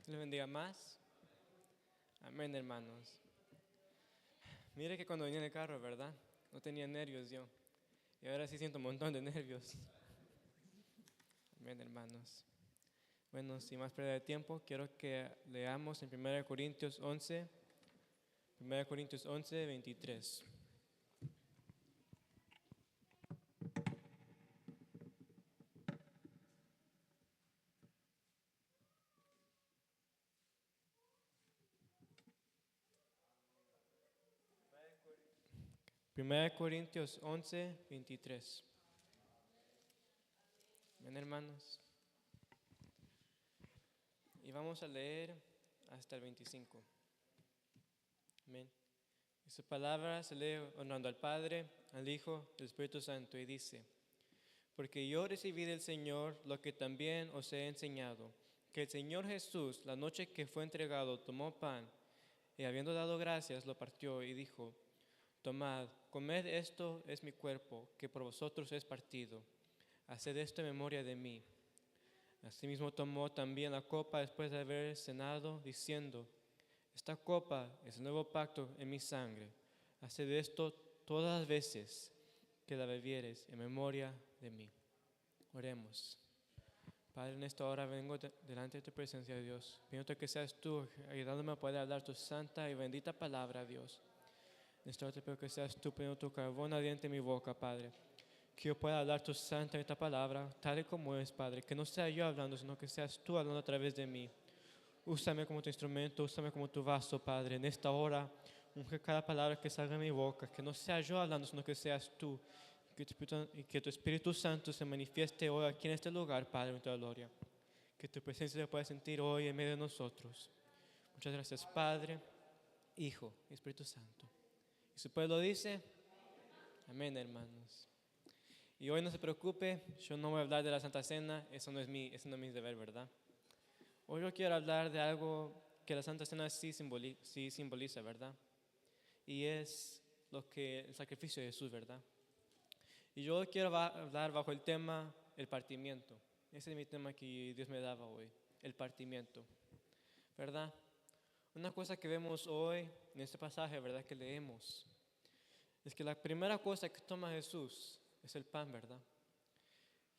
Dios les bendiga más. Amén, hermanos. Mire que cuando venía en el carro, ¿verdad? No tenía nervios yo. Y ahora sí siento un montón de nervios. Amén, hermanos. Bueno, sin más pérdida de tiempo, quiero que leamos en 1 Corintios 11, 23. 1 Corintios 11, 23. Amén, hermanos. Y vamos a leer hasta el 25. Amén. Y su palabra se lee honrando al Padre, al Hijo, al Espíritu Santo, y dice: porque yo recibí del Señor lo que también os he enseñado, que el Señor Jesús, la noche que fue entregado, tomó pan, y habiendo dado gracias, lo partió y dijo: tomad, comed, esto es mi cuerpo, que por vosotros es partido. Haced esto en memoria de mí. Asimismo tomó también la copa después de haber cenado, diciendo: esta copa es el nuevo pacto en mi sangre. Haced esto todas las veces que la bebieres en memoria de mí. Oremos. Padre, en esta hora vengo delante de tu presencia, Dios, pidiendo que seas tú ayudándome a poder hablar tu santa y bendita palabra, Dios. En esta hora te pido que seas tú poniendo tu carbón ardiente en mi boca, Padre, que yo pueda hablar tu santa y esta palabra tal y como es, Padre, que no sea yo hablando, sino que seas tú hablando a través de mí. Úsame como tu instrumento, úsame como tu vaso, Padre. En esta hora, unge cada palabra que salga de mi boca, que no sea yo hablando, sino que seas tú. Y que tu Espíritu Santo se manifieste hoy aquí en este lugar, Padre, en tu gloria. Que tu presencia se pueda sentir hoy en medio de nosotros. Muchas gracias, Padre, Hijo y Espíritu Santo. Y su pueblo dice: amén, hermanos. Y hoy no se preocupe, yo no voy a hablar de la Santa Cena, eso no es mi deber, ¿verdad? Hoy yo quiero hablar de algo que la Santa Cena sí simboliza, ¿verdad? Y es el sacrificio de Jesús, ¿verdad? Y yo quiero hablar bajo el tema el partimiento. Ese es mi tema que Dios me daba hoy, el partimiento, ¿verdad? Una cosa que vemos hoy en este pasaje, ¿verdad? Que leemos, es que la primera cosa que toma Jesús es el pan, ¿verdad?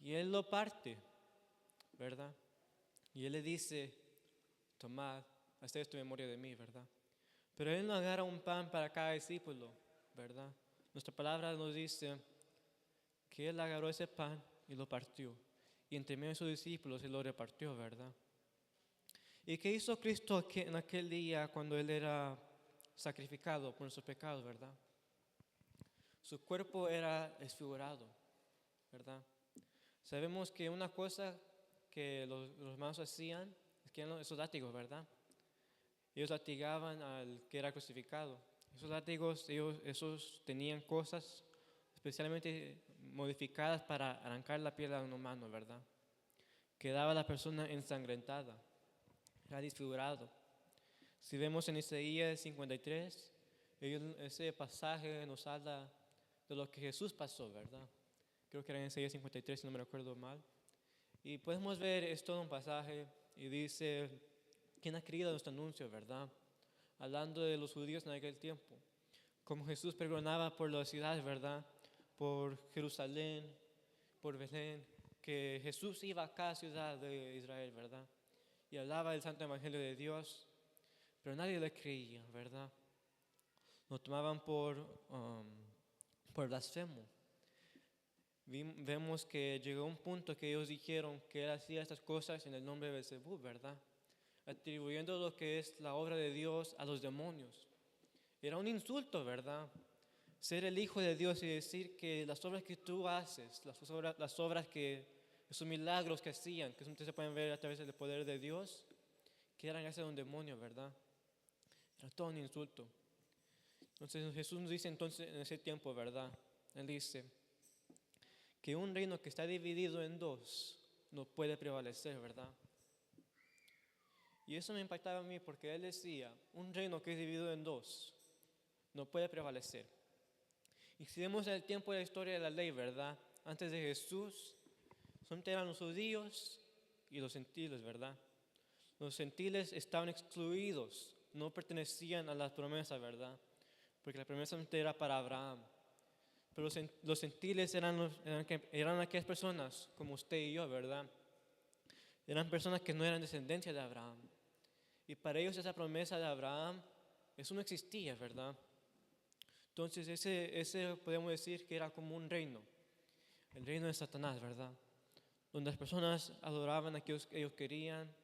Y Él lo parte, ¿verdad? Y Él le dice: tomad, haced esto en memoria de mí, ¿verdad? Pero Él no agarra un pan para cada discípulo, ¿verdad? Nuestra palabra nos dice que Él agarró ese pan y lo partió. Y entre medio de sus discípulos Él lo repartió, ¿verdad? ¿Y qué hizo Cristo en aquel día cuando Él era sacrificado por nuestros pecados, verdad? Su cuerpo era desfigurado, ¿verdad? Sabemos que una cosa que los hermanos hacían es que eran esos látigos, ¿verdad? Ellos latigaban al que era crucificado. Esos látigos, esos tenían cosas especialmente modificadas para arrancar la piel a un humano, ¿verdad? Quedaba la persona ensangrentada, era desfigurado. Si vemos en Isaías 53, ese pasaje nos habla de lo que Jesús pasó, ¿verdad? Creo que era en Isaías 53, si no me recuerdo mal. Y podemos ver, es todo un pasaje y dice: ¿quién ha creído nuestro anuncio, verdad? Hablando de los judíos en aquel tiempo. Como Jesús pregonaba por las ciudades, ¿verdad? Por Jerusalén, por Belén, que Jesús iba a cada ciudad de Israel, ¿verdad? Y hablaba del santo evangelio de Dios, pero nadie le creía, ¿verdad? Lo tomaban por blasfemo. Vemos que llegó un punto que ellos dijeron que Él hacía estas cosas en el nombre de Belzebú, ¿verdad? Atribuyendo lo que es la obra de Dios a los demonios. Era un insulto, ¿verdad? Ser el Hijo de Dios y decir que las obras que tú haces, las obras esos milagros que hacían, que ustedes se pueden ver a través del poder de Dios, que eran gracias a un demonio, ¿verdad? Era todo un insulto. Entonces Jesús nos dice entonces en ese tiempo, ¿verdad? Él dice que un reino que está dividido en dos no puede prevalecer, ¿verdad? Y eso me impactaba a mí porque Él decía: un reino que es dividido en dos no puede prevalecer. Y si vemos el tiempo de la historia de la ley, ¿verdad? Antes de Jesús, solamente eran los judíos y los gentiles, ¿verdad? Los gentiles estaban excluidos, no pertenecían a la promesa, ¿verdad? Porque la promesa era para Abraham. Pero los gentiles eran aquellas personas como usted y yo, ¿verdad? Eran personas que no eran descendencia de Abraham. Y para ellos esa promesa de Abraham, eso no existía, ¿verdad? Entonces ese podemos decir que era como un reino, el reino de Satanás, ¿verdad? Donde las personas adoraban a quienes ellos querían,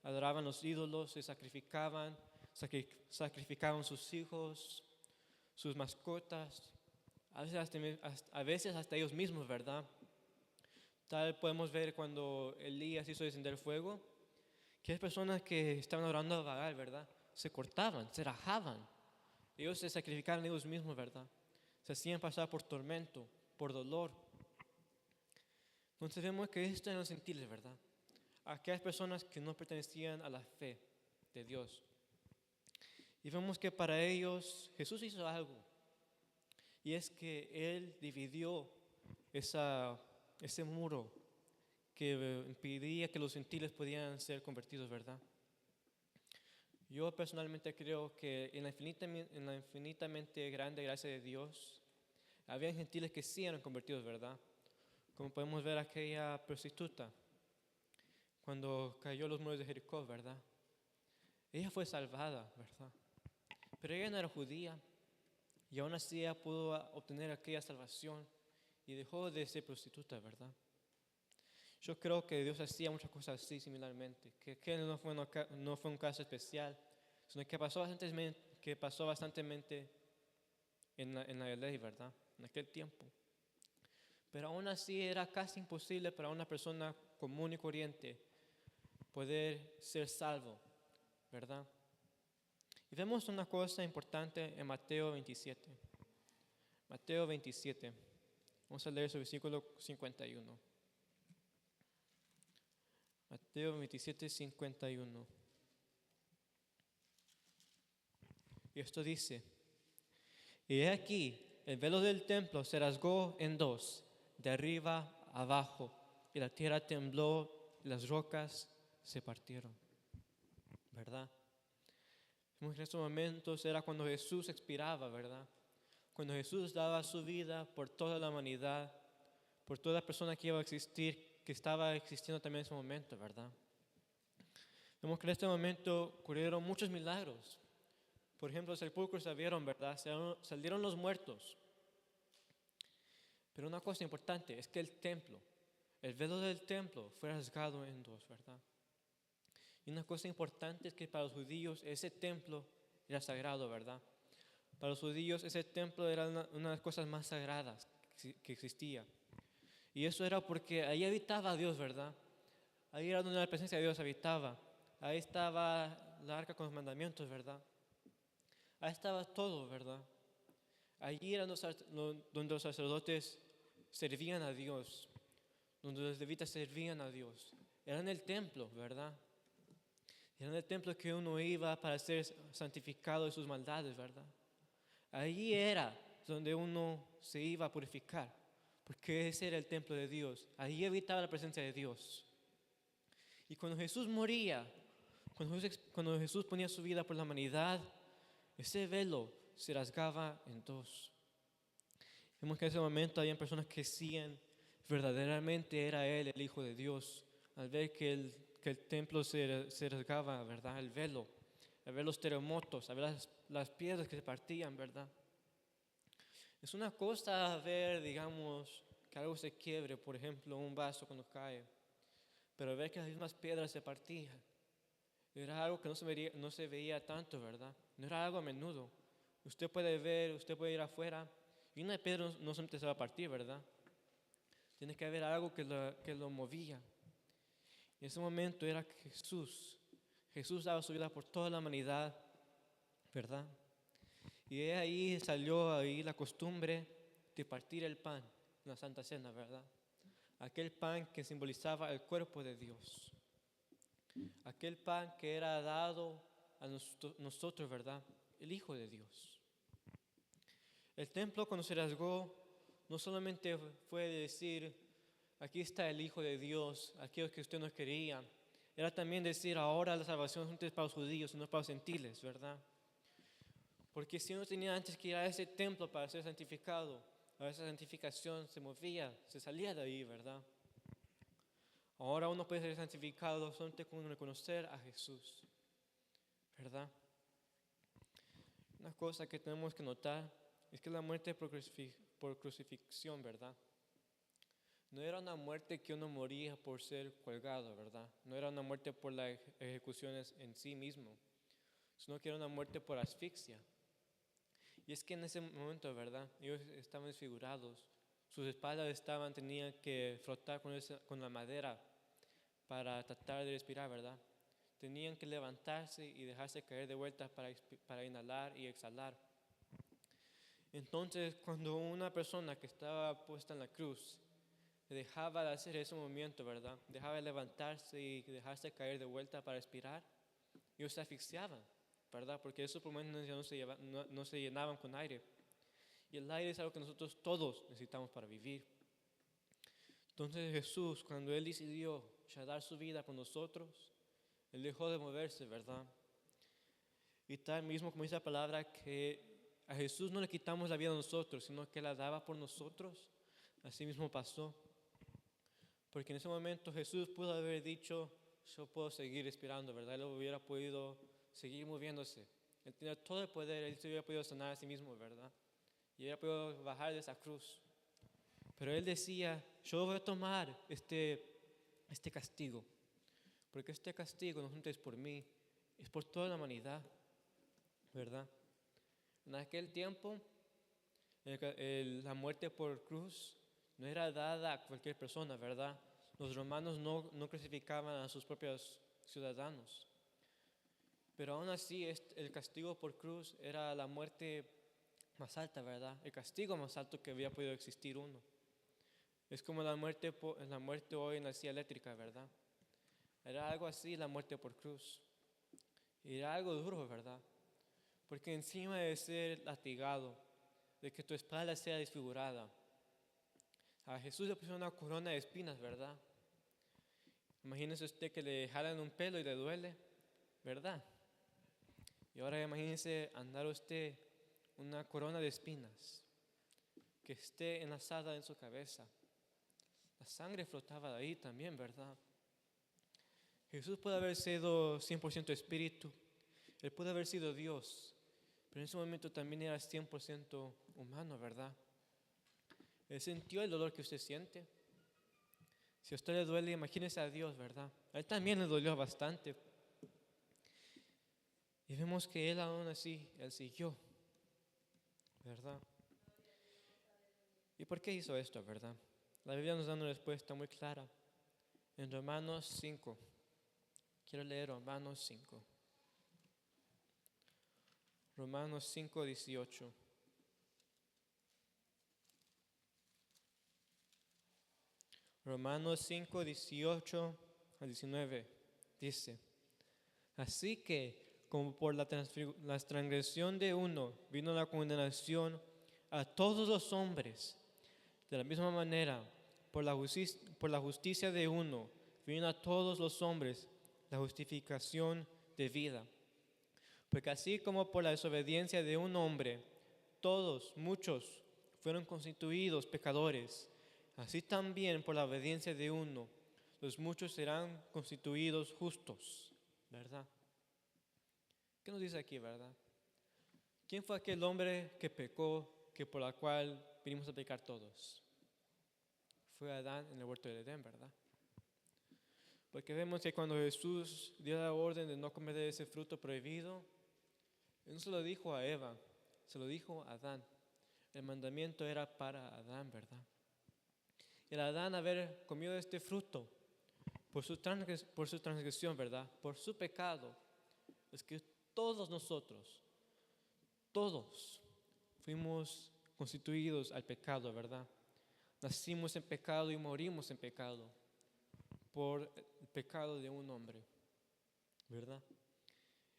adoraban los ídolos, se sacrificaban, sacrificaban sus hijos, sus mascotas, a veces hasta ellos mismos, ¿verdad? Tal podemos ver cuando Elías hizo descender fuego, que hay personas que estaban adorando a Baal, ¿verdad? Se cortaban, se rajaban. Ellos se sacrificaban ellos mismos, ¿verdad? Se hacían pasar por tormento, por dolor. Entonces vemos que esto eran los gentiles, ¿verdad? Aquellas personas que no pertenecían a la fe de Dios. Y vemos que para ellos Jesús hizo algo. Y es que Él dividió ese muro que impedía que los gentiles pudieran ser convertidos, ¿verdad? Yo personalmente creo que en la infinitamente grande gracia de Dios, había gentiles que sí eran convertidos, ¿verdad? Como podemos ver aquella prostituta, cuando cayó los muros de Jericó, ¿verdad? Ella fue salvada, ¿verdad? Pero ella no era judía, y aún así ella pudo obtener aquella salvación y dejó de ser prostituta, ¿verdad? Yo creo que Dios hacía muchas cosas así similarmente, que no fue un caso especial, sino que pasó bastantemente en la ley, ¿verdad? En aquel tiempo. Pero aún así era casi imposible para una persona común y corriente poder ser salvo, ¿verdad? Y vemos una cosa importante en Mateo 27. Mateo 27. Vamos a leer su versículo 51. Mateo 27, 51. Y esto dice: y he aquí, el velo del templo se rasgó en dos, de arriba a abajo, y la tierra tembló, y las rocas se partieron. ¿Verdad? En estos momentos era cuando Jesús expiraba, ¿verdad? Cuando Jesús daba su vida por toda la humanidad, por toda persona que iba a existir, que estaba existiendo también en ese momento, ¿verdad? Vemos que en este momento ocurrieron muchos milagros. Por ejemplo, los sepulcros se abrieron, ¿verdad? Salieron los muertos. Pero una cosa importante es que el velo del templo fue rasgado en dos, ¿verdad? Y una cosa importante es que para los judíos ese templo era sagrado, ¿verdad? Para los judíos ese templo era una de las cosas más sagradas que existía. Y eso era porque ahí habitaba Dios, ¿verdad? Ahí era donde la presencia de Dios habitaba. Ahí estaba la arca con los mandamientos, ¿verdad? Ahí estaba todo, ¿verdad? Allí era donde los sacerdotes servían a Dios, donde los levitas servían a Dios. Era en el templo, ¿verdad? Era en el templo que uno iba para ser santificado de sus maldades, ¿verdad? Allí era donde uno se iba a purificar, porque ese era el templo de Dios. Allí habitaba la presencia de Dios. Y cuando Jesús moría, cuando Jesús ponía su vida por la humanidad, ese velo se rasgaba en dos. Vemos que en ese momento había personas que decían verdaderamente era Él el Hijo de Dios. Al ver que el templo se rasgaba, ¿verdad? El velo, al ver los terremotos, al ver las piedras que se partían, ¿verdad? Es una cosa ver, digamos, que algo se quiebre, por ejemplo, un vaso cuando cae, pero ver que las mismas piedras se partían. Era algo que no se veía tanto, ¿verdad? No era algo a menudo. Usted puede ir afuera y una piedra no solamente se va a partir, ¿verdad? Tiene que haber algo que lo movía. En ese momento era Jesús. Jesús daba su vida por toda la humanidad, ¿verdad? Y de ahí salió ahí la costumbre de partir el pan en la Santa Cena, ¿verdad? Aquel pan que simbolizaba el cuerpo de Dios. Aquel pan que era dado a nosotros, ¿verdad? El Hijo de Dios. El templo cuando se rasgó no solamente fue decir, aquí está el Hijo de Dios, aquello que usted no quería. era también decir, ahora la salvación no es para los judíos, sino para los gentiles, ¿verdad? Porque si uno tenía antes que ir a ese templo para ser santificado, a esa santificación se movía, se salía de ahí, ¿verdad? Ahora uno puede ser santificado solamente con reconocer a Jesús, ¿verdad? Una cosa que tenemos que notar es que la muerte por crucifixión, ¿verdad? No era una muerte que uno moría por ser colgado, ¿verdad? No era una muerte por las ejecuciones en sí mismo, sino que era una muerte por asfixia. Y es que en ese momento, ¿verdad? Ellos estaban desfigurados, sus espaldas tenían que frotar con la madera para tratar de respirar, ¿verdad? Tenían que levantarse y dejarse caer de vuelta para inhalar y exhalar. Entonces, cuando una persona que estaba puesta en la cruz dejaba de hacer ese movimiento, ¿verdad? Dejaba de levantarse y dejarse caer de vuelta para respirar, ellos se asfixiaban, ¿verdad? Porque esos pulmones ya no se llenaban con aire. Y el aire es algo que nosotros todos necesitamos para vivir. Entonces Jesús, cuando Él decidió ya dar su vida por nosotros, Él dejó de moverse, ¿verdad? Y tal mismo como dice la palabra, que a Jesús no le quitamos la vida a nosotros, sino que la daba por nosotros. Así mismo pasó. Porque en ese momento Jesús pudo haber dicho, yo puedo seguir respirando, ¿verdad? Él hubiera podido seguir moviéndose. Él tenía todo el poder, Él se hubiera podido sanar a sí mismo, ¿verdad? Y hubiera podido bajar de esa cruz. Pero Él decía, yo voy a tomar este castigo. Porque este castigo no es por mí, es por toda la humanidad, ¿verdad? En aquel tiempo, la muerte por cruz no era dada a cualquier persona, ¿verdad? Los romanos no crucificaban a sus propios ciudadanos. Pero aún así, el castigo por cruz era la muerte más alta, ¿verdad? El castigo más alto que había podido existir uno. Es como la muerte hoy en la silla eléctrica, ¿verdad? Era algo así la muerte por cruz. Y era algo duro, ¿verdad? Porque encima de ser latigado, de que tu espalda sea desfigurada, a Jesús le pusieron una corona de espinas, ¿verdad? Imagínese usted que le jalan un pelo y le duele, ¿verdad? Y ahora imagínese andar usted una corona de espinas que esté enlazada en su cabeza. La sangre flotaba de ahí también, ¿verdad? Jesús puede haber sido 100% espíritu, Él puede haber sido Dios, pero en ese momento también era 100% humano, ¿verdad? Él sintió el dolor que usted siente. Si a usted le duele, imagínese a Dios, ¿verdad? A Él también le dolió bastante. Y vemos que Él aún así, Él siguió, ¿verdad? ¿Y por qué hizo esto, verdad? La Biblia nos da una respuesta muy clara. En Romanos 5. Quiero leer Romanos 5. Romanos 5, 18. Romanos 5, 18 a 19 dice: así que, como por la transgresión de uno vino la condenación a todos los hombres, de la misma manera, por la justicia de uno vino a todos los hombres la justificación de vida. Porque así como por la desobediencia de un hombre, muchos fueron constituidos pecadores, así también por la obediencia de uno, los muchos serán constituidos justos, ¿verdad? ¿Qué nos dice aquí, verdad? ¿Quién fue aquel hombre que pecó, que por la cual vinimos a pecar todos? Fue Adán en el huerto de Edén, ¿verdad? Porque vemos que cuando Jesús dio la orden de no comer de ese fruto prohibido, Él no se lo dijo a Eva, se lo dijo a Adán. El mandamiento era para Adán, ¿verdad? El Adán haber comido este fruto por su transgresión, ¿verdad? Por su pecado, es que todos nosotros, todos fuimos constituidos al pecado, ¿verdad? Nacimos en pecado y morimos en pecado por el pecado de un hombre, ¿verdad?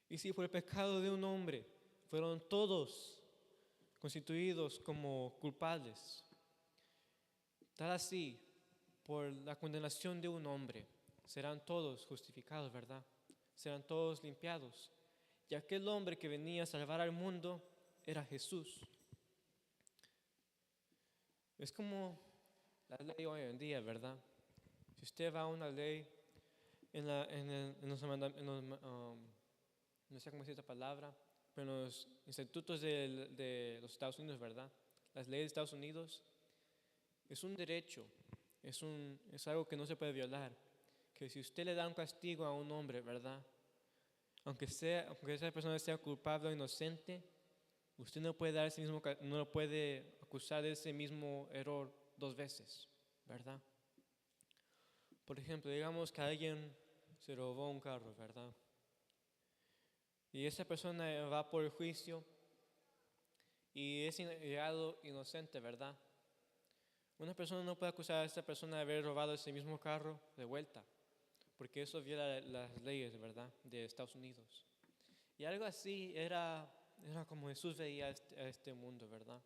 Y si por el pecado de un hombre fueron todos constituidos como culpables, tal así, por la condenación de un hombre, serán todos justificados, ¿verdad? Serán todos limpiados. Y aquel hombre que venía a salvar al mundo era Jesús. Es como la ley hoy en día, ¿verdad? Si usted va a una ley no sé cómo decir esta palabra, pero en los institutos de los Estados Unidos, ¿verdad? Las leyes de Estados Unidos es un derecho, es algo que no se puede violar. Que si usted le da un castigo a un hombre, ¿verdad? Aunque esa persona sea culpable o inocente, usted no puede no lo puede acusar de ese mismo error 2 veces, ¿verdad? Por ejemplo, digamos que alguien se robó un carro, ¿verdad? Y esa persona va por el juicio y es hallado inocente, ¿verdad? Una persona no puede acusar a esa persona de haber robado ese mismo carro de vuelta, porque eso viola las leyes, ¿verdad?, de Estados Unidos. Y algo así era como Jesús veía a este mundo, ¿verdad?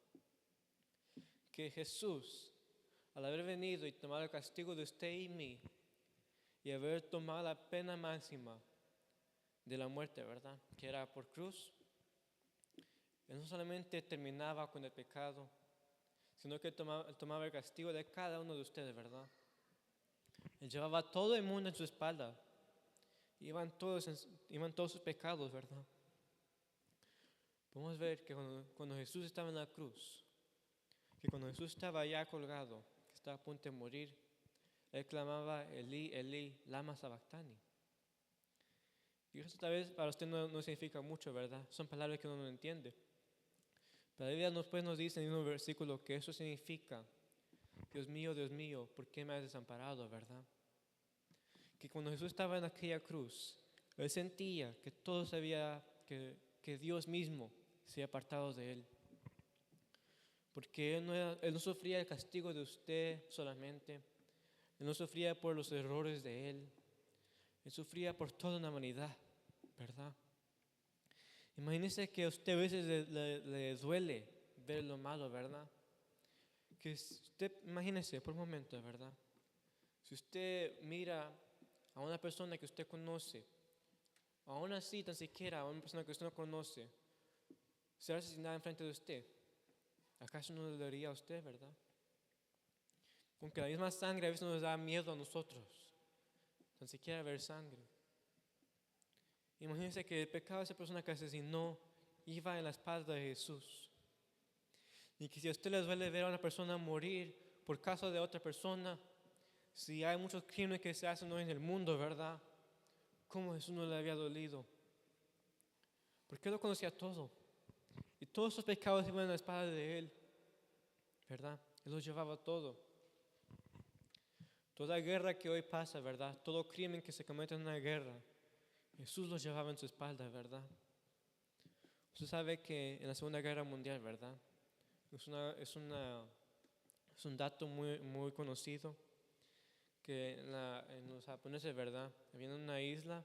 Que Jesús, al haber venido y tomado el castigo de usted y mí, y haber tomado la pena máxima de la muerte, ¿verdad?, que era por cruz, Él no solamente terminaba con el pecado, sino que tomaba el castigo de cada uno de ustedes, ¿verdad? Él llevaba todo el mundo en su espalda. Iban todos sus pecados, ¿verdad? Podemos ver que cuando Jesús estaba en la cruz, que cuando Jesús estaba ya colgado, que estaba a punto de morir, Él clamaba, Elí, Elí, lama sabactani. Y eso tal vez para usted no significa mucho, ¿verdad? Son palabras que uno no entiende. Pero la Biblia nos dice en un versículo que eso significa, Dios mío, ¿por qué me has desamparado, verdad? Que cuando Jesús estaba en aquella cruz, Él sentía que que Dios mismo se había apartado de Él. Porque él no sufría el castigo de usted solamente, Él no sufría por los errores de Él sufría por toda una humanidad, ¿verdad? Imagínese que a usted a veces le duele ver lo malo, ¿verdad? Imagínese por un momento, ¿verdad? Si usted mira a una persona que usted conoce, aún así tan siquiera a una persona que usted no conoce, ser asesinada enfrente de usted, ¿acaso no le dolería a usted, verdad? Aunque la misma sangre a veces nos da miedo a nosotros, tan siquiera ver sangre. Imagínense que el pecado de esa persona que asesinó iba en la espalda de Jesús. Y que si a usted le duele ver a una persona morir por causa de otra persona, si hay muchos crímenes que se hacen hoy en el mundo, ¿verdad? ¿Cómo Jesús no le había dolido? Porque Él lo conocía todo. Y todos esos pecados iban en la espalda de Él, ¿verdad? Él los llevaba todo. Toda guerra que hoy pasa, ¿verdad? Todo crimen que se comete en una guerra, Jesús los llevaba en su espalda, ¿verdad? Usted sabe que en la Segunda Guerra Mundial, ¿verdad? Es un dato muy, muy conocido que en los japoneses, ¿verdad? Había una isla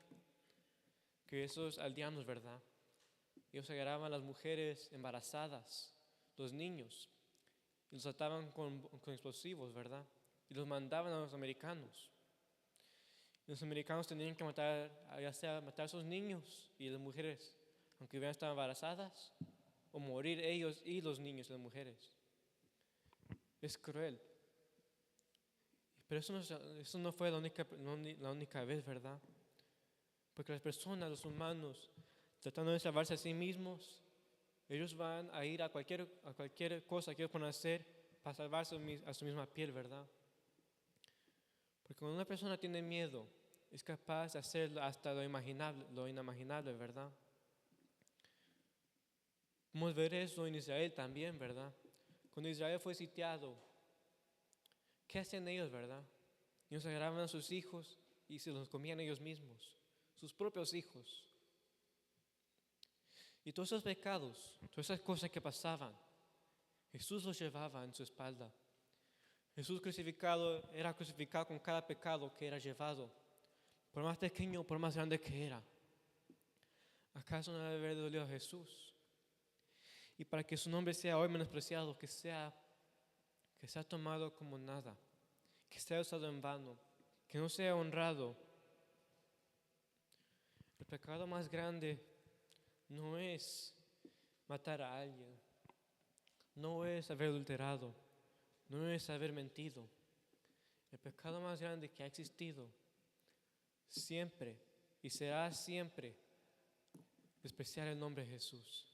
que esos aldeanos, ¿verdad? Ellos agarraban a las mujeres embarazadas, los niños, y los ataban con explosivos, ¿verdad? Y los mandaban a los americanos. Los americanos tenían que matar a esos niños y las mujeres, aunque hubieran estado embarazadas, o morir ellos y los niños y las mujeres. Es cruel. Pero eso no fue la única vez, ¿verdad? Porque las personas, los humanos, tratando de salvarse a sí mismos, ellos van a ir a cualquier cosa que ellos puedan hacer para salvarse a su misma piel, ¿verdad? Porque cuando una persona tiene miedo, es capaz de hacer hasta lo inimaginable, ¿verdad? Podemos ver eso en Israel también, ¿verdad? Cuando Israel fue sitiado, ¿qué hacían ellos, verdad? Ellos agarraban a sus hijos y se los comían ellos mismos, sus propios hijos. Y todos esos pecados, todas esas cosas que pasaban, Jesús los llevaba en su espalda. Jesús era crucificado con cada pecado que era llevado, por más pequeño o por más grande que era. ¿Acaso no debe haber dolido a Jesús? Y para que su nombre sea hoy menospreciado, que sea tomado como nada, que sea usado en vano, que no sea honrado El pecado más grande no es matar a alguien, no es haber adulterado, no es haber mentido. El pecado más grande que ha existido siempre y será siempre despreciar el nombre de Jesús,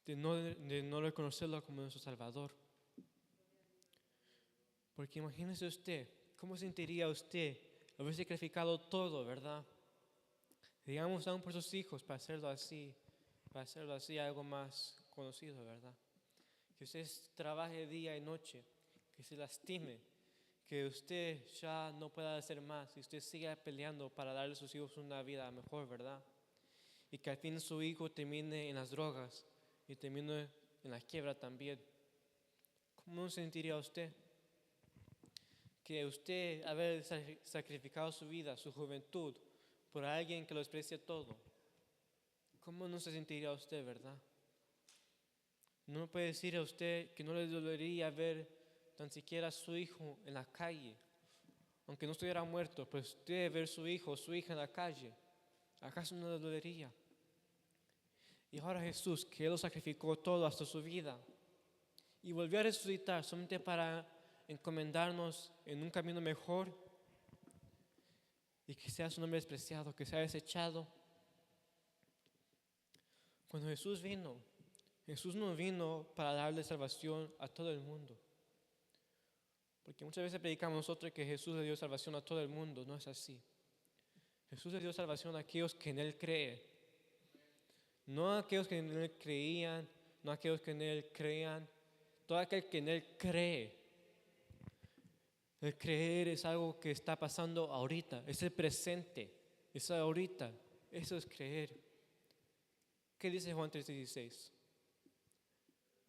de no reconocerlo como nuestro Salvador. Porque imagínese usted, ¿cómo sentiría usted haber sacrificado todo, verdad? Digamos aún por sus hijos para hacerlo así algo más conocido, ¿verdad? Que usted trabaje día y noche, que se lastime, que usted ya no pueda hacer más y usted siga peleando para darle a sus hijos una vida mejor, ¿verdad? Y que al fin su hijo termine en las drogas y termine en la quiebra también. ¿Cómo se sentiría usted? Que usted haber sacrificado su vida, su juventud, por alguien que lo desprecia todo. ¿Cómo no se sentiría usted, verdad? No puede decir a usted que no le dolería ver tan siquiera a su hijo en la calle, aunque no estuviera muerto, pues usted ver su hijo o su hija en la calle, ¿acaso no le dolería? Y ahora Jesús, que Él lo sacrificó todo hasta su vida y volvió a resucitar solamente para encomendarnos en un camino mejor y que sea su nombre despreciado, que sea desechado. Cuando Jesús vino, Jesús no vino para darle salvación a todo el mundo. Porque muchas veces predicamos nosotros que Jesús le dio salvación a todo el mundo. No es así. Jesús le dio salvación a aquellos que en Él creen. No a aquellos que en Él creían, no a aquellos que en Él crean. Todo aquel que en Él cree. El creer es algo que está pasando ahorita. Es el presente. Es ahorita. Eso es creer. ¿Qué dice Juan 3:16?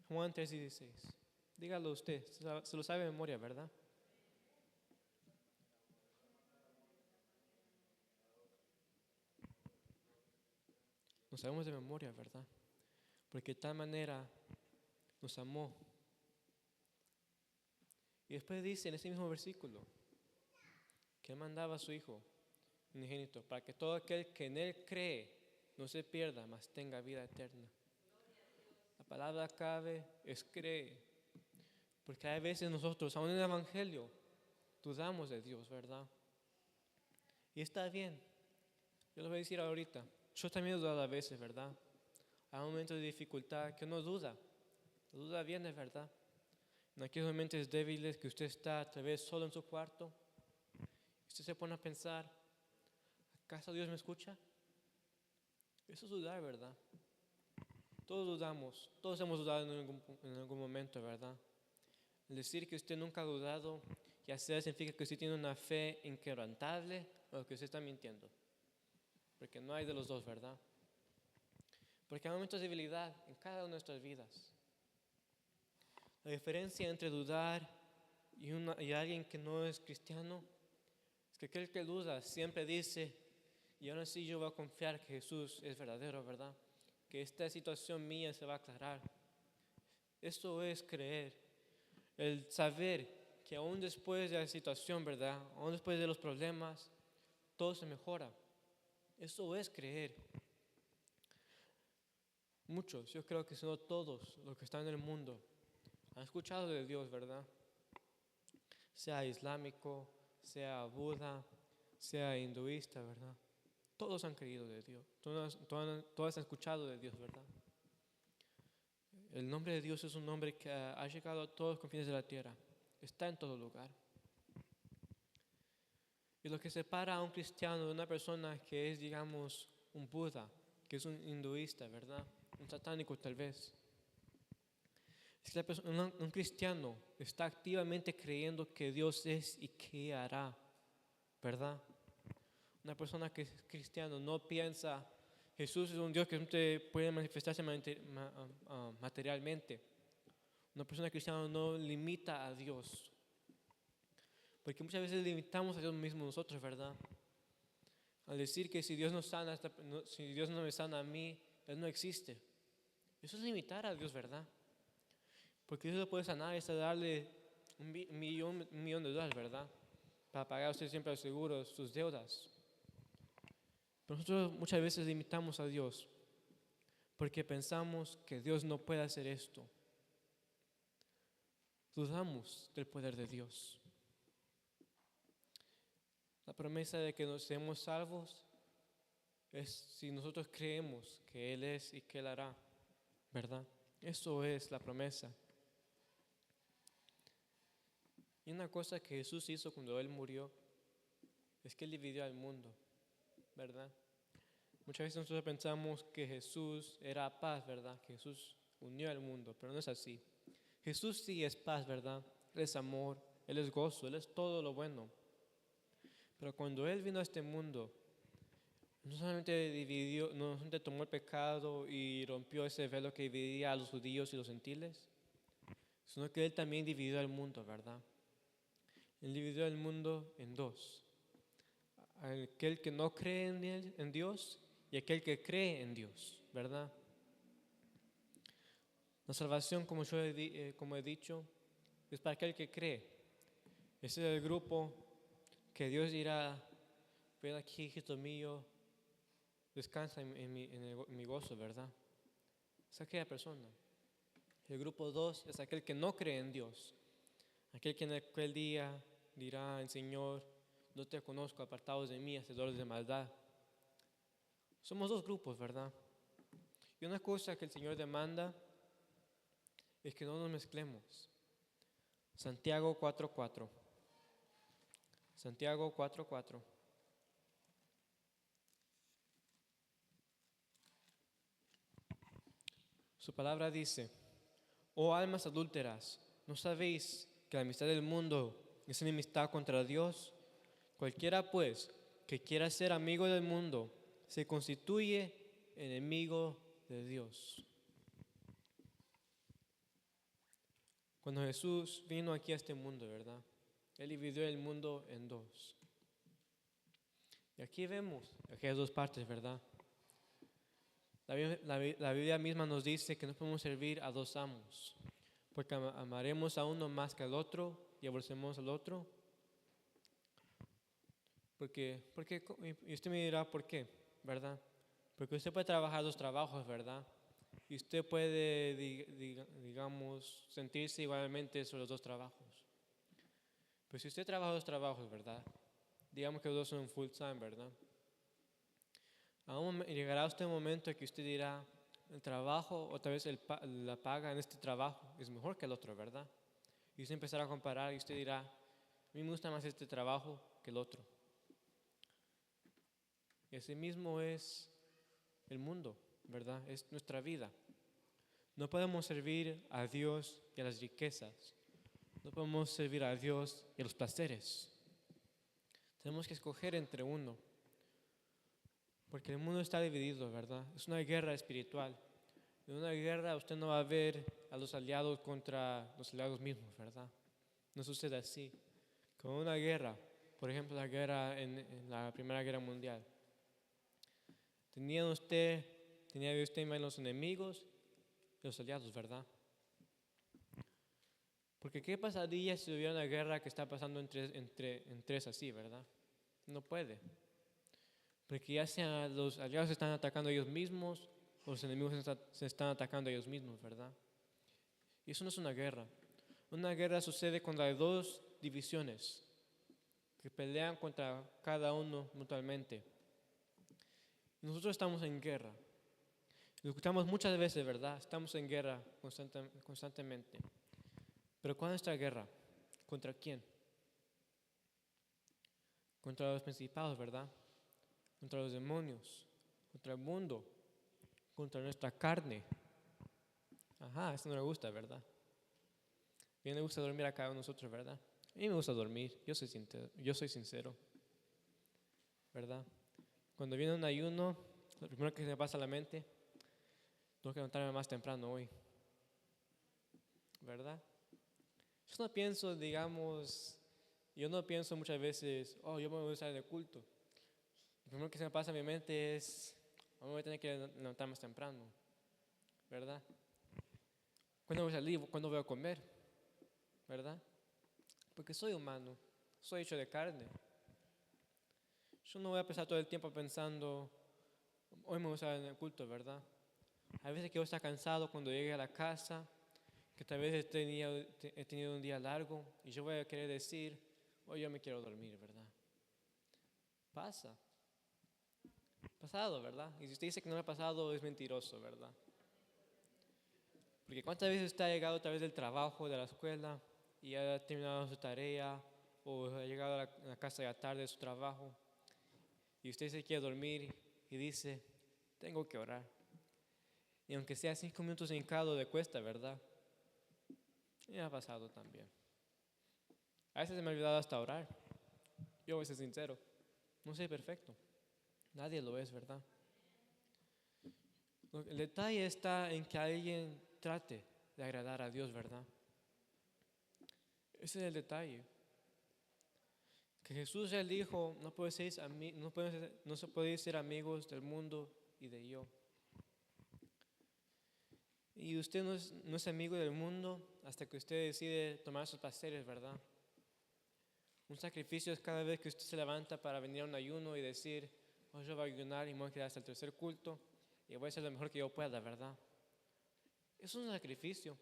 Juan 3:16. Dígalo usted, se lo sabe de memoria, ¿verdad? Lo sabemos de memoria, ¿verdad? Porque de tal manera nos amó. Y después dice en ese mismo versículo que Él mandaba a su Hijo unigénito para que todo aquel que en Él cree no se pierda, mas tenga vida eterna. La palabra clave es cree. Porque hay veces nosotros, aún en el Evangelio, dudamos de Dios, ¿verdad? Y está bien. Yo lo voy a decir ahorita. Yo también he dudado a veces, ¿verdad? Hay momentos de dificultad que uno duda. La duda viene, ¿verdad? En aquellos momentos débiles que usted está tal vez solo en su cuarto. Usted se pone a pensar, ¿acaso Dios me escucha? Eso es dudar, ¿verdad? Todos dudamos. Todos hemos dudado en algún momento, ¿verdad? El decir que usted nunca ha dudado, ya sea significa que usted tiene una fe inquebrantable o que usted está mintiendo. Porque no hay de los dos, ¿verdad? Porque hay momentos de debilidad en cada una de nuestras vidas. La diferencia entre dudar y alguien que no es cristiano es que aquel que duda siempre dice, y aún así yo voy a confiar que Jesús es verdadero, ¿verdad? Que esta situación mía se va a aclarar. Eso es creer. El saber que aún después de la situación, ¿verdad? Aún después de los problemas, todo se mejora. Eso es creer. Muchos, yo creo que si no todos los que están en el mundo, han escuchado de Dios, ¿verdad? Sea islámico, sea Buda, sea hinduista, ¿verdad? Todos han creído de Dios. Todos han escuchado de Dios, ¿verdad? El nombre de Dios es un nombre que ha llegado a todos los confines de la tierra. Está en todo lugar. Y lo que separa a un cristiano de una persona que es, digamos, un Buda, que es un hinduista, ¿verdad? Un satánico tal vez. Es que un cristiano está activamente creyendo que Dios es y que hará, ¿verdad? Una persona que es cristiano no piensa, Jesús es un Dios que no te puede manifestarse materialmente. Una persona cristiana no limita a Dios. Porque muchas veces limitamos a Dios mismo nosotros, ¿verdad? Al decir que si Dios no sana, si Dios no me sana a mí, Él no existe. Eso es limitar a Dios, ¿verdad? Porque Dios lo puede sanar, es darle un millón de dólares, ¿verdad? Para pagar usted siempre al seguro sus deudas. Pero nosotros muchas veces limitamos a Dios porque pensamos que Dios no puede hacer esto. Dudamos del poder de Dios. La promesa de que nos seamos salvos es si nosotros creemos que Él es y que Él hará, ¿verdad? Eso es la promesa. Y una cosa que Jesús hizo cuando Él murió es que Él dividió al mundo, ¿verdad? Muchas veces nosotros pensamos que Jesús era paz, ¿verdad? Que Jesús unió al mundo, pero no es así. Jesús sí es paz, ¿verdad? Él es amor, Él es gozo, Él es todo lo bueno. Pero cuando Él vino a este mundo, no solamente dividió, no solamente tomó el pecado y rompió ese velo que dividía a los judíos y los gentiles, sino que Él también dividió al mundo, ¿verdad? Él dividió el mundo en dos. Aquel que no cree en Dios y aquel que cree en Dios, ¿verdad? La salvación, como he dicho, es para aquel que cree. Ese es el grupo que Dios dirá, ven aquí, hijito mío, descansa en mi gozo, ¿verdad? Es aquella persona. El grupo 2 es aquel que no cree en Dios. Aquel que en aquel día dirá el Señor, no te conozco, apartados de mí, hacedores de maldad. Somos dos grupos, ¿verdad? Y una cosa que el Señor demanda es que no nos mezclemos. Santiago 4:4. Santiago 4:4. Su palabra dice, oh almas adúlteras, ¿no sabéis que la amistad del mundo es enemistad contra Dios? Cualquiera pues que quiera ser amigo del mundo se constituye enemigo de Dios. Cuando Jesús vino aquí a este mundo, ¿verdad? Él dividió el mundo en dos. Y aquí vemos aquellas dos partes, ¿verdad? La Biblia misma nos dice que no podemos servir a dos amos, porque amaremos a uno más que al otro y aborrecemos al otro. Y usted me dirá, ¿por qué? ¿Verdad? Porque usted puede trabajar dos trabajos, ¿verdad? Y usted puede, digamos, sentirse igualmente sobre los dos trabajos. Pero si usted trabaja dos trabajos, ¿verdad? Digamos que los dos son full time, ¿verdad? Llegará usted un momento en que usted dirá, el trabajo, o tal vez la paga en este trabajo es mejor que el otro, ¿verdad? Y usted empezará a comparar y usted dirá, a mí me gusta más este trabajo que el otro. Y así mismo es el mundo, ¿verdad? Es nuestra vida. No podemos servir a Dios y a las riquezas. No podemos servir a Dios y a los placeres. Tenemos que escoger entre uno. Porque el mundo está dividido, ¿verdad? Es una guerra espiritual. En una guerra usted no va a ver a los aliados contra los aliados mismos, ¿verdad? No sucede así. Con una guerra, por ejemplo, la guerra en la Primera Guerra Mundial, tenía usted más los enemigos y los aliados, ¿verdad? Porque ¿qué pasaría si hubiera una guerra que está pasando en tres así, ¿verdad? No puede. Porque ya sea los aliados se están atacando a ellos mismos o los enemigos se están atacando a ellos mismos, ¿verdad? Y eso no es una guerra. Una guerra sucede cuando hay dos divisiones que pelean contra cada uno mutuamente. Y nosotros estamos en guerra. Lo escuchamos muchas veces, ¿verdad? Estamos en guerra constantemente. Pero ¿cuál es nuestra guerra? ¿Contra quién? Contra los principados, ¿verdad? Contra los demonios, contra el mundo, contra nuestra carne. Ajá, eso no le gusta, ¿verdad? A mí me gusta dormir a cada uno de nosotros, ¿verdad? A mí me gusta dormir, yo soy sincero, ¿verdad? Cuando viene un ayuno, lo primero que se me pasa a la mente, tengo que levantarme más temprano hoy, ¿verdad? Yo no pienso muchas veces, oh, yo me voy a usar de culto. Lo primero que se me pasa a mi mente es, oh, me voy a tener que levantar más temprano, ¿verdad? ¿Cuándo voy a salir? ¿Cuándo voy a comer? ¿Verdad? Porque soy humano, soy hecho de carne. Yo no voy a pasar todo el tiempo pensando, hoy me voy a estar en el culto, ¿verdad? A veces quiero estar cansado cuando llegue a la casa, que tal vez he tenido un día largo y yo voy a querer decir, hoy yo me quiero dormir, ¿verdad? Pasa. Pasado, ¿verdad? Y si usted dice que no me ha pasado, es mentiroso, ¿verdad? Porque ¿cuántas veces usted ha llegado a través del trabajo, de la escuela, y ha terminado su tarea, o ha llegado a la casa ya tarde de su trabajo, y usted se quiere dormir y dice, tengo que orar? Y aunque sea 5 minutos hincado de cuesta, ¿verdad? Me ha pasado también. A veces se me ha olvidado hasta orar. Yo voy a ser sincero, no soy perfecto. Nadie lo es, ¿verdad? El detalle está en que alguien trate de agradar a Dios, ¿verdad? Ese es el detalle. Que Jesús él dijo, no se puede ser amigos del mundo y de yo. Y usted no es amigo del mundo hasta que usted decide tomar sus placeres, ¿verdad? Un sacrificio es cada vez que usted se levanta para venir a un ayuno y decir, oh, yo voy a ayunar y me voy a quedar hasta el tercer culto y voy a hacer lo mejor que yo pueda, ¿verdad? Es un sacrificio,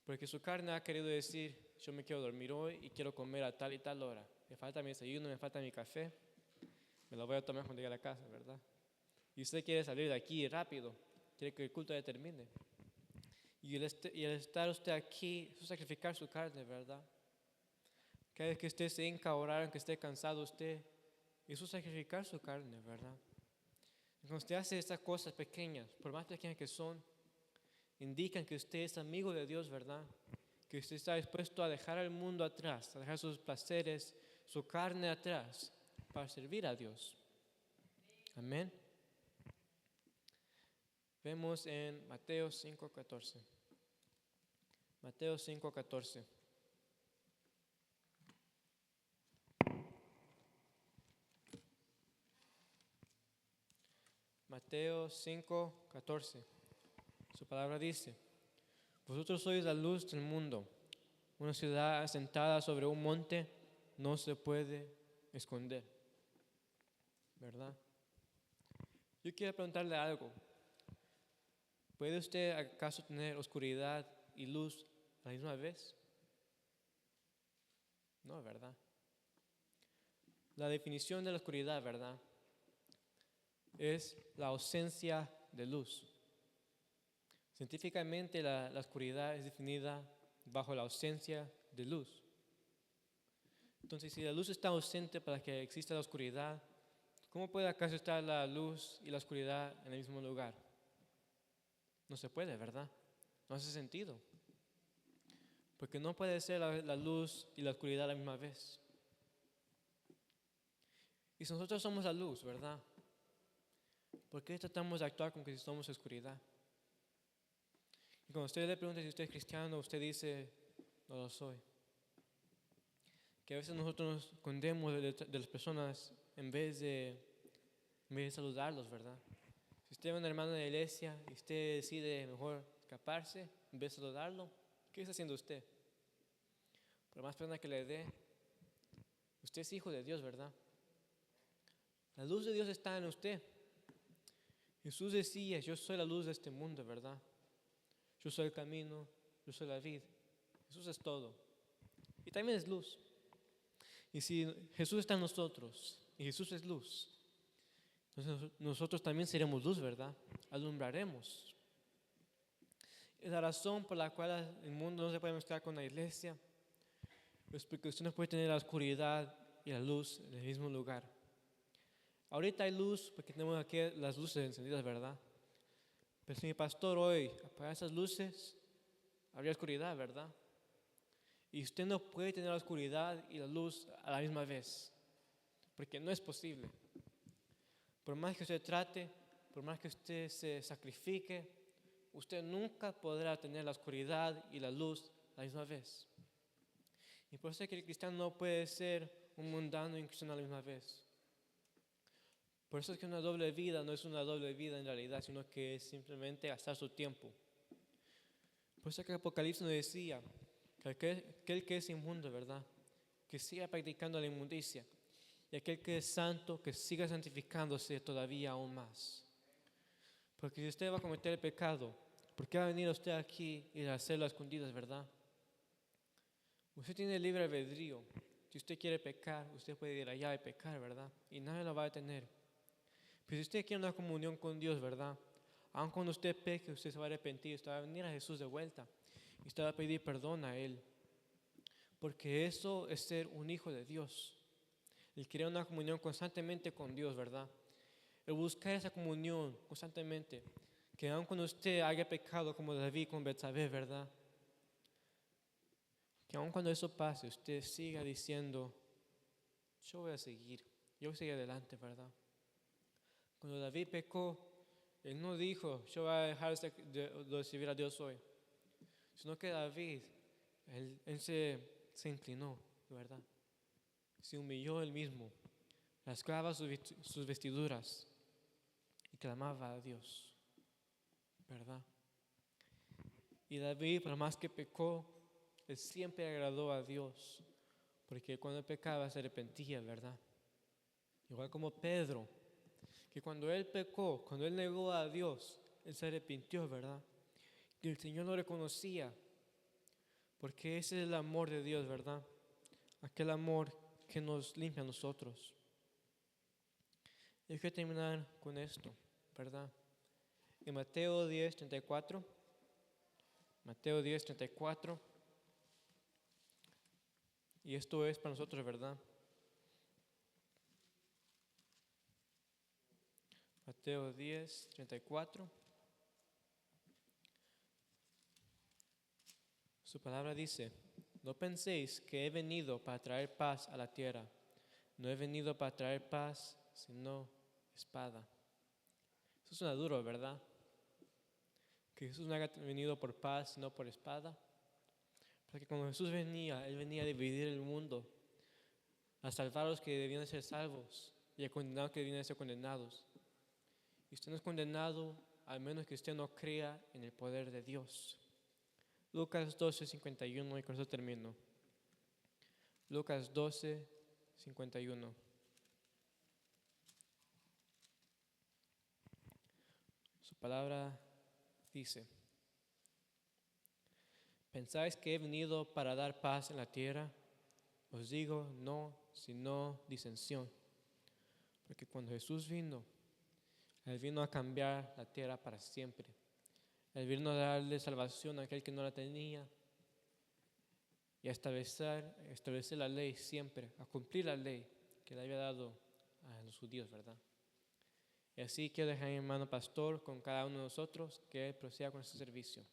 porque su carne ha querido decir, yo me quiero dormir hoy y quiero comer a tal y tal hora. Me falta mi desayuno, me falta mi café, me lo voy a tomar cuando llegue a la casa, ¿verdad? Y usted quiere salir de aquí rápido, quiere que el culto ya termine. Y el estar usted aquí es sacrificar su carne, ¿verdad? Cada vez que usted se hinca a orar, aunque esté cansado usted, eso es sacrificar su carne, ¿verdad? Y cuando usted hace estas cosas pequeñas, por más pequeñas que son, indican que usted es amigo de Dios, ¿verdad? Que usted está dispuesto a dejar el mundo atrás, a dejar sus placeres, su carne atrás, para servir a Dios. Amén. Vemos en Mateo 5:14. Mateo 5:14. Mateo 5:14. Su palabra dice, vosotros sois la luz del mundo. Una ciudad asentada sobre un monte no se puede esconder. ¿Verdad? Yo quiero preguntarle algo. ¿Puede usted acaso tener oscuridad y luz a la misma vez? No, ¿verdad? La definición de la oscuridad, ¿verdad? Es la ausencia de luz. Científicamente la oscuridad es definida bajo la ausencia de luz. Entonces, si la luz está ausente para que exista la oscuridad, ¿cómo puede acaso estar la luz y la oscuridad en el mismo lugar? No se puede, ¿verdad? No hace sentido. Porque no puede ser la luz y la oscuridad a la misma vez. Y si nosotros somos la luz, ¿verdad? ¿Por qué tratamos de actuar como que si somos oscuridad? Y cuando usted le pregunta si usted es cristiano, usted dice, no lo soy. Que a veces nosotros nos escondemos de las personas en vez de saludarlos, ¿verdad? Si usted ve a un hermano de la iglesia y usted decide mejor escaparse en vez de saludarlo, ¿qué está haciendo usted? Por más pena que le dé, usted es hijo de Dios, ¿verdad? La luz de Dios está en usted. Jesús decía, yo soy la luz de este mundo, ¿verdad? Yo soy el camino, yo soy la vida. Jesús es todo. Y también es luz. Y si Jesús está en nosotros y Jesús es luz, entonces nosotros también seremos luz, ¿verdad? Alumbraremos. Es la razón por la cual el mundo no se puede mezclar con la iglesia. Es porque usted no puede tener la oscuridad y la luz en el mismo lugar. Ahorita hay luz porque tenemos aquí las luces encendidas, ¿verdad? Pero si mi pastor hoy apaga esas luces, habría oscuridad, ¿verdad? Y usted no puede tener la oscuridad y la luz a la misma vez, porque no es posible. Por más que usted trate, por más que usted se sacrifique, usted nunca podrá tener la oscuridad y la luz a la misma vez. Y por eso es que el cristiano no puede ser un mundano y un cristiano a la misma vez. Por eso es que una doble vida no es una doble vida en realidad, sino que es simplemente gastar su tiempo. Por eso es que Apocalipsis nos decía que aquel que es inmundo, ¿verdad? Que siga practicando la inmundicia Y aquel que es santo, que siga santificándose todavía aún más. Porque si usted va a cometer el pecado, ¿por qué va a venir usted aquí y hacerlo a escondidas, verdad? Usted tiene libre albedrío. Si usted quiere pecar, usted puede ir allá y pecar, ¿verdad? Y nadie lo va a detener. Pero si usted quiere una comunión con Dios, ¿verdad? Aun cuando usted peque, usted se va a arrepentir, usted va a venir a Jesús de vuelta. Y usted va a pedir perdón a Él. Porque eso es ser un hijo de Dios. El querer una comunión constantemente con Dios, ¿verdad? El buscar esa comunión constantemente. Que aun cuando usted haya pecado como David con Betsabé, ¿verdad? Que aun cuando eso pase, usted siga diciendo, yo voy a seguir, yo voy a seguir adelante, ¿verdad? Cuando David pecó, él no dijo, yo voy a dejar de servir a Dios hoy. Sino que David, él se inclinó, ¿verdad? Se humilló él mismo, rasgaba sus vestiduras y clamaba a Dios, ¿verdad? Y David, por más que pecó, él siempre agradó a Dios, porque cuando pecaba se arrepentía, ¿verdad? Igual como Pedro, que cuando él pecó, cuando él negó a Dios, él se arrepintió, ¿verdad? Y el Señor lo reconocía, porque ese es el amor de Dios, ¿verdad? Aquel amor que nos limpia a nosotros. Yo quiero terminar con esto, ¿verdad? En Mateo 10:34, Mateo 10:34, y esto es para nosotros, ¿verdad? Mateo 10:34. Su palabra dice, no penséis que he venido para traer paz a la tierra. No he venido para traer paz, sino espada. Eso suena duro, ¿verdad? Que Jesús no haya venido por paz, sino por espada. Porque cuando Jesús venía, Él venía a dividir el mundo, a salvar a los que debían de ser salvos y a condenar a los que debían de ser condenados. Y usted no es condenado al menos que usted no crea en el poder de Dios. Lucas 12:51, y con eso termino. Lucas 12:51. Su palabra dice, ¿pensáis que he venido para dar paz en la tierra? Os digo, no, sino disensión. Porque cuando Jesús vino, Él vino a cambiar la tierra para siempre. Él vino a darle salvación a aquel que no la tenía y a establecer la ley siempre, a cumplir la ley que le había dado a los judíos, ¿verdad? Y así quiero dejar a mi hermano pastor con cada uno de nosotros que él proceda con este servicio.